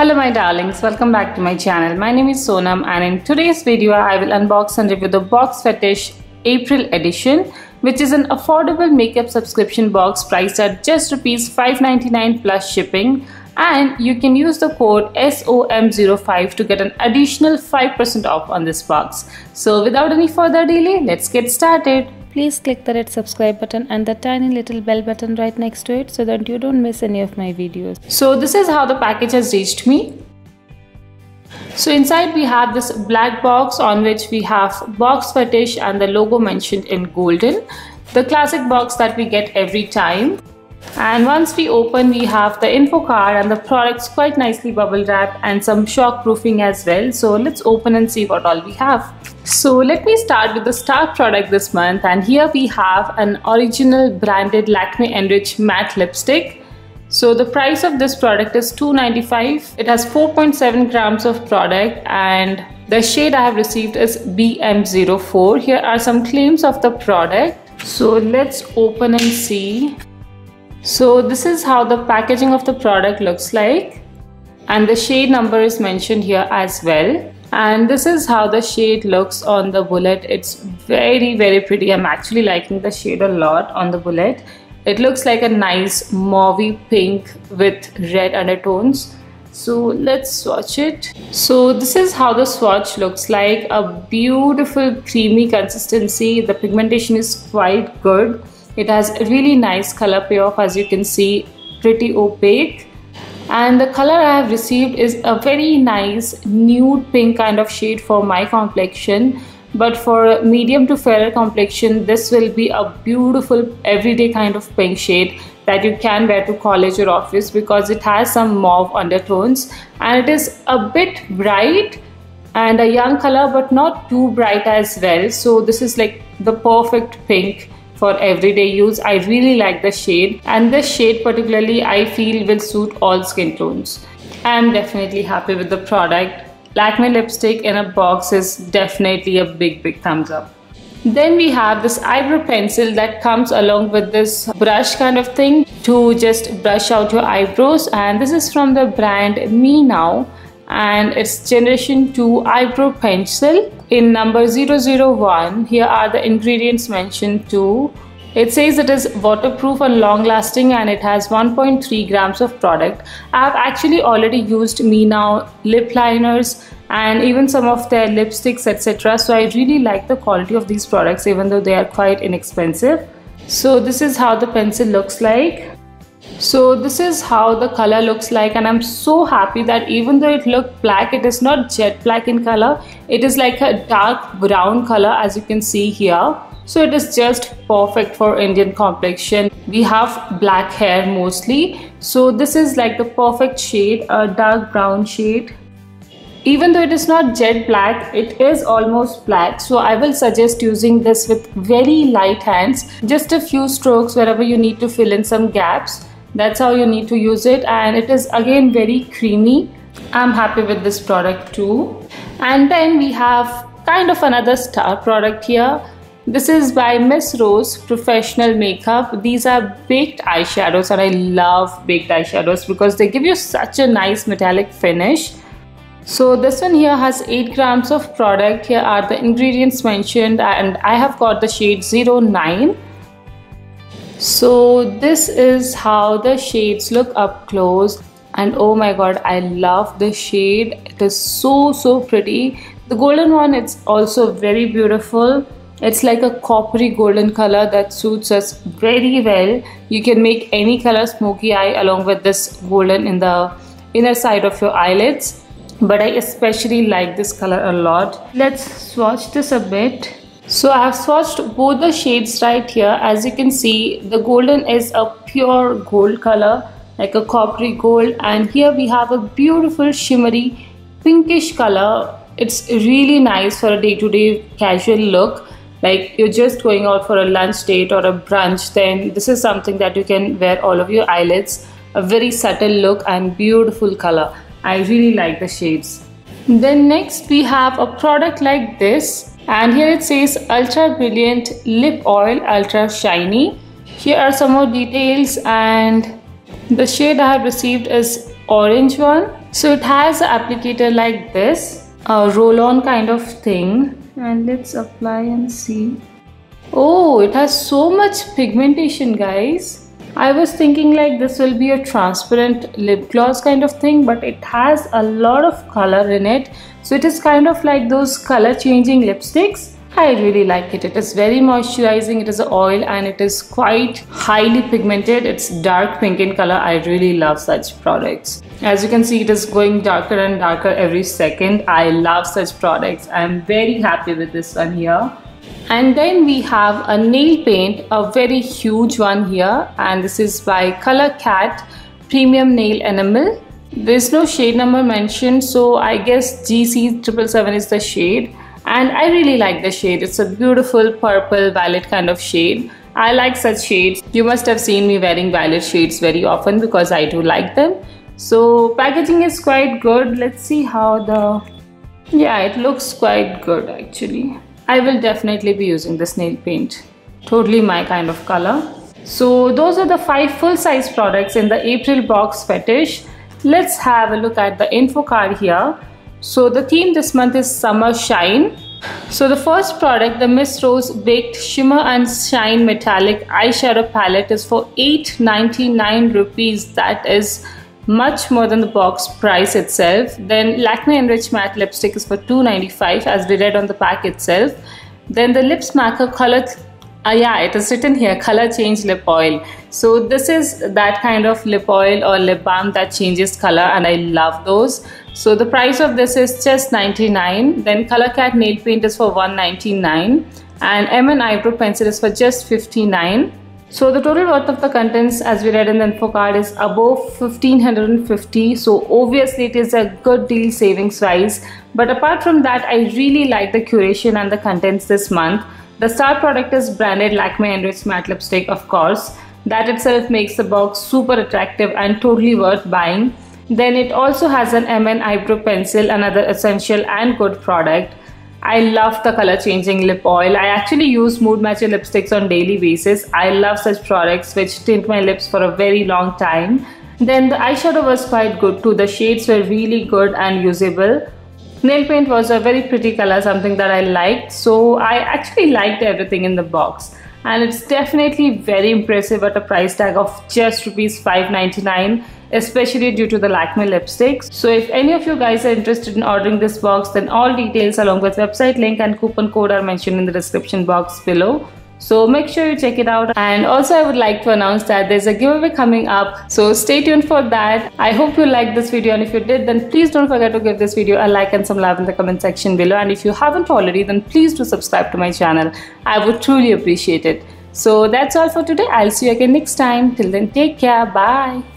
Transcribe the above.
Hello my darlings, welcome back to my channel. My name is Sonam and in today's video I will unbox and review the Box Fetish April edition, which is an affordable makeup subscription box priced at just Rs 5.99 plus shipping, and you can use the code SOM05 to get an additional 5% off on this box. So without any further delay, let's get started. Please click the red subscribe button and the tiny little bell button right next to it so that you don't miss any of my videos. So this is how the package has reached me. So inside we have this black box on which we have Box Fetish and the logo mentioned in golden, the classic box that we get every time. And once we open, we have the info card and the products quite nicely bubble wrapped and some shock proofing as well. So let's open and see what all we have. So let me start with the star product this month, and here we have an original branded Lakme Matte Lipstick. So the price of this product is $2.95. It has 4.7 grams of product and the shade I have received is BM04. Here are some claims of the product. So let's open and see. So this is how the packaging of the product looks like, and the shade number is mentioned here as well. And this is how the shade looks on the bullet. It's very pretty. I'm actually liking the shade a lot on the bullet. It looks like a nice mauvey pink with red undertones. So let's swatch it. So this is how the swatch looks like. A beautiful creamy consistency. The pigmentation is quite good. It has a really nice color payoff, as you can see, pretty opaque. And the color I have received is a very nice nude pink kind of shade for my complexion. But for medium to fairer complexion, this will be a beautiful everyday kind of pink shade that you can wear to college or office because it has some mauve undertones. And it is a bit bright and a young color, but not too bright as well. So this is like the perfect pink for everyday use. I really like the shade, and this shade particularly I feel will suit all skin tones. I am definitely happy with the product. Lakme lipstick in a box is definitely a big thumbs up. Then we have this eyebrow pencil that comes along with this brush kind of thing to just brush out your eyebrows, and this is from the brand Me Now, and it's generation 2 eyebrow pencil in number 001. Here are the ingredients mentioned too. It says it is waterproof and long lasting, and it has 1.3 grams of product. I have actually already used Me Now lip liners and even some of their lipsticks, etc. So I really like the quality of these products even though they are quite inexpensive. So this is how the pencil looks like. So this is how the color looks like, and I'm so happy that even though it looked black, it is not jet black in color. It is like a dark brown color, as you can see here. So it is just perfect for Indian complexion. We have black hair mostly, so this is like the perfect shade, a dark brown shade. Even though it is not jet black, it is almost black, so I will suggest using this with very light hands. Just a few strokes wherever you need to fill in some gaps. That's how you need to use it, and it is again very creamy. I'm happy with this product too. And then we have kind of another star product here. This is by Miss Rose Professional Makeup. These are baked eyeshadows, and I love baked eyeshadows because they give you such a nice metallic finish. So this one here has 8 grams of product. Here are the ingredients mentioned, and I have got the shade 09. So this is how the shades look up close, and oh my god, I love the shade. It is so pretty. The golden one, it's also very beautiful. It's like a coppery golden color that suits us very well. You can make any color smoky eye along with this golden in the inner side of your eyelids, but I especially like this color a lot. Let's swatch this a bit. So I have swatched both the shades right here. As you can see, the golden is a pure gold color, like a coppery gold, and here we have a beautiful shimmery pinkish color. It's really nice for a day-to-day casual look. Like you're just going out for a lunch date or a brunch, then this is something that you can wear all over your eyelids. A very subtle look and beautiful color. I really like the shades. Then next we have a product like this, and here it says Ultra Brilliant Lip Oil Ultra Shiny. Here are some more details, and the shade I have received is orange one. So it has an applicator like this, a roll-on kind of thing, and let's apply and see. Oh, it has so much pigmentation, guys. I was thinking like this will be a transparent lip gloss kind of thing, but it has a lot of color in it. So it is kind of like those color changing lipsticks. I really like it. It is very moisturizing. It is an oil and it is quite highly pigmented. It's dark pink in color. I really love such products. As you can see, it is going darker and darker every second. I love such products. I'm very happy with this one here. And then we have a nail paint, a very huge one here, and this is by Color Cat Premium Nail Enamel. There's no shade number mentioned, so I guess GC777 is the shade. And I really like the shade. It's a beautiful purple violet kind of shade. I like such shades. You must have seen me wearing violet shades very often because I do like them. So packaging is quite good. Let's see how yeah, it looks quite good actually. I will definitely be using this nail paint. Totally my kind of color. So those are the 5 full-size products in the April Box Fetish. Let's have a look at the info card here. So the theme this month is Summer Shine. So the first product, the Miss Rose Baked Shimmer and Shine Metallic Eyeshadow Palette, is for 899 rupees. That is much more than the box price itself. Then Lakme Matte Lipstick is for 295 as we read on the pack itself. Then the Lip Smacker Color, yeah, it is written here, Color Change Lip Oil. So this is that kind of lip oil or lip balm that changes color, and I love those. So the price of this is just 99. Then Color Cat Nail Paint is for 199 and M&M Eyebrow Pencil is for just 59. So the total worth of the contents, as we read in the info card, is above 1550. So obviously it is a good deal savings wise. But apart from that, I really like the curation and the contents this month. The star product is branded Lakme Matte Lipstick, of course. That itself makes the box super attractive and totally worth buying. Then it also has an M&M Eyebrow Pencil, another essential and good product. I love the color changing lip oil. I actually use mood matcher lipsticks on daily basis. I love such products which tint my lips for a very long time. Then the eyeshadow was quite good too. The shades were really good and usable. Nail paint was a very pretty color, something that I liked. So I actually liked everything in the box. And it's definitely very impressive at a price tag of just rupees 599, especially due to the Lakme lipsticks. So if any of you guys are interested in ordering this box, then all details along with website link and coupon code are mentioned in the description box below. So make sure you check it out. And also I would like to announce that there's a giveaway coming up. So stay tuned for that. I hope you liked this video, and if you did, then please don't forget to give this video a like and some love in the comment section below. And if you haven't already, then please do subscribe to my channel. I would truly appreciate it. So that's all for today. I'll see you again next time. Till then, take care. Bye.